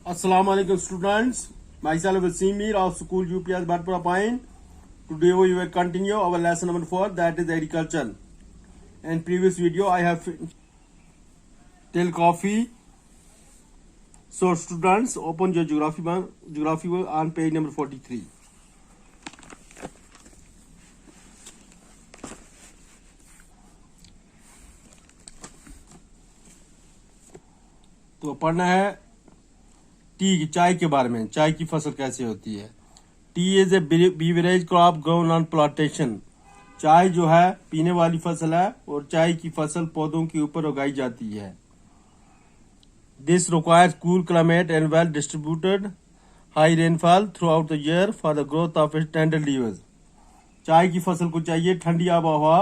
Assalamu alaikum students. Myself is Simir of School UPS Badpura Pine. Today we will continue our lesson number 4, that is agriculture. In previous video I have till coffee. So students, open your geography book on page number 43. तो पढ़ना है T चाय के बारे में, चाय की फसल कैसे होती है। T is a beverage crop grown on plantation. चाय जो है पीने वाली फसल है और चाय की फसल पौधों के ऊपर उगाई जाती है। This requires cool climate and well distributed high rainfall through out the year for the growth of its tender leaves. चाय की फसल को चाहिए ठंडी आबोहवा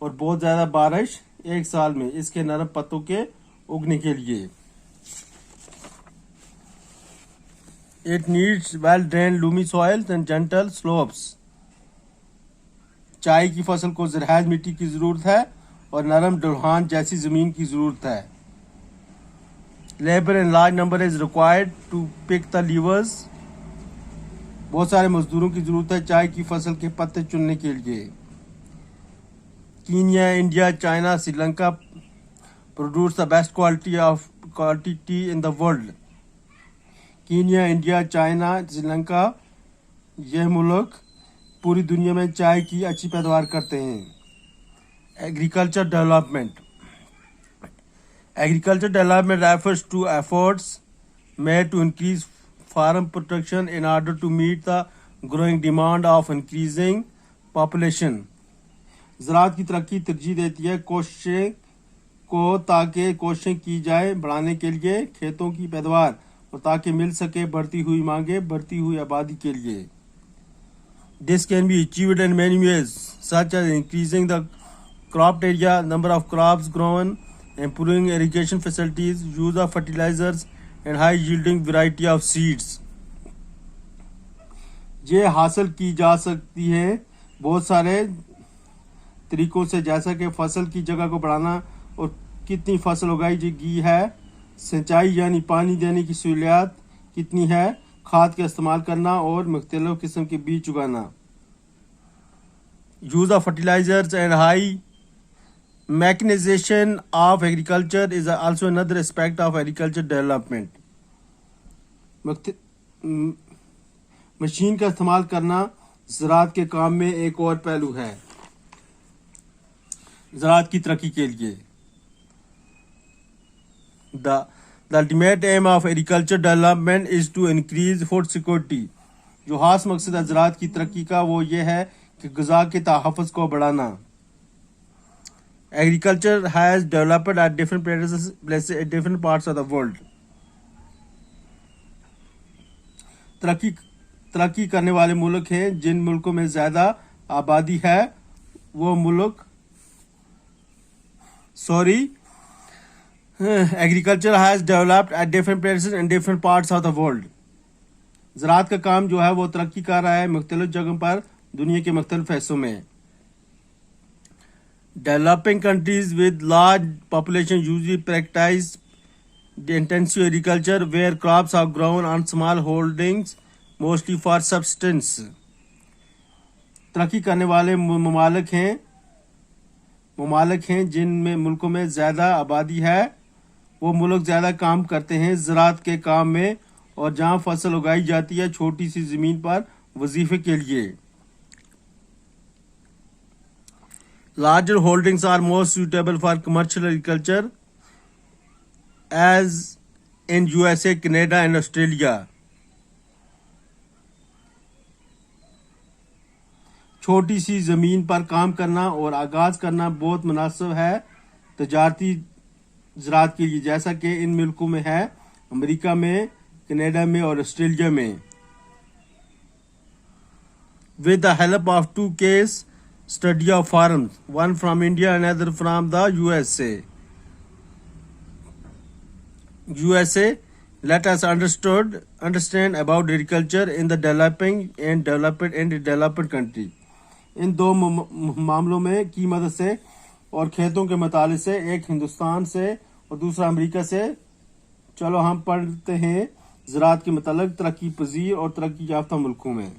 और बहुत ज्यादा बारिश एक साल में इसके नरम पत्तों के उगने के लिए। It needs well drained loamy soils and gentle slopes. चाय की फसल को ज़रहैज़ मिट्टी की जरूरत है और नरम ढलान जैसी जमीन की जरूरत है। Labor in large number is required to pick the leaves. बहुत सारे मजदूरों की जरूरत है चाय की फसल के पत्ते चुनने के लिए। Kenya, India, China, Sri Lanka produce the best quality tea in the world. Kenya, India, China, Sri Lanka यह मुल्क पूरी दुनिया में चाय की अच्छी पैदावार करते हैं। Agriculture development refers to efforts made to increase farm production in order to meet the growing demand of increasing population. ज़राअत की तरक्की तरजीह देती है कोशिशें की जाए बढ़ाने के लिए खेतों की पैदावार और ताकि मिल सके बढ़ती हुई मांगे बढ़ती हुई आबादी के लिए। This can be achieved in many ways such as increasing the cropped area, number of crops grown, improving irrigation facilities, use of fertilisers and high yielding variety of seeds. ये हासिल की जा सकती है बहुत सारे तरीकों से, जैसा कि फसल की जगह को बढ़ाना और कितनी फसल उगाई गई है, सिंचाई यानी पानी देने की सहूलियत कितनी है, खाद का इस्तेमाल करना और मुख्तलिफ किस्म के बीज उगाना। Use of fertilisers and high mechanisation of agriculture is also another aspect of agriculture development. Machine का इस्तेमाल करना ज़राअत के काम में एक और पहलू है ज़राअत की तरक्की के लिए। The ultimate aim of agriculture development is to increase food security. जो खास मकसद है ज़राअत की तरक्की का वो ये है कि ग़िज़ा के तहफ़्फ़ुज़ को बढ़ाना। Agriculture has developed at different places in different parts of the world. तरक्की करने वाले मुल्क हैं जिन मुल्कों में ज़्यादा आबादी है वो मुल्क agriculture has developed at different places in different parts of the world. ज़राअत का काम जो है वो तरक्की कर रहा है मुख्तलिफ जगहों पर दुनिया के मुख्तलिफ हिस्सों में। Developing countries with large population usually practice intensive agriculture where crops are grown on small holdings mostly for substance. तरक्की करने वाले ममालिक हैं जिनमें मुल्कों में ज़्यादा आबादी है वो मुल्क ज़्यादा काम करते हैं ज़राअत के काम में और जहाँ फसल उगाई जाती है छोटी सी ज़मीन पर वजीफे के लिए। Larger holdings are more suitable for commercial agriculture as in USA, Canada and Australia. छोटी सी ज़मीन पर काम करना और आगाज करना बहुत मुनासिब है तजारती ज़राअत के लिए, जैसा कि इन मुल्कों में है अमेरिका में, कनाडा में और ऑस्ट्रेलिया में। With the help of 2 case study of farms, one from India and other from the USA, let us understand about agriculture in the developing and developed country. इन दो मामलों में की मदद से और खेतों के मुताले से, एक हिंदुस्तान से और दूसरा अमेरिका से, चलो हम पढ़ते हैं ज़राअत के मतलब तरक्की पजीर और तरक्की याफ्ता मुल्कों में।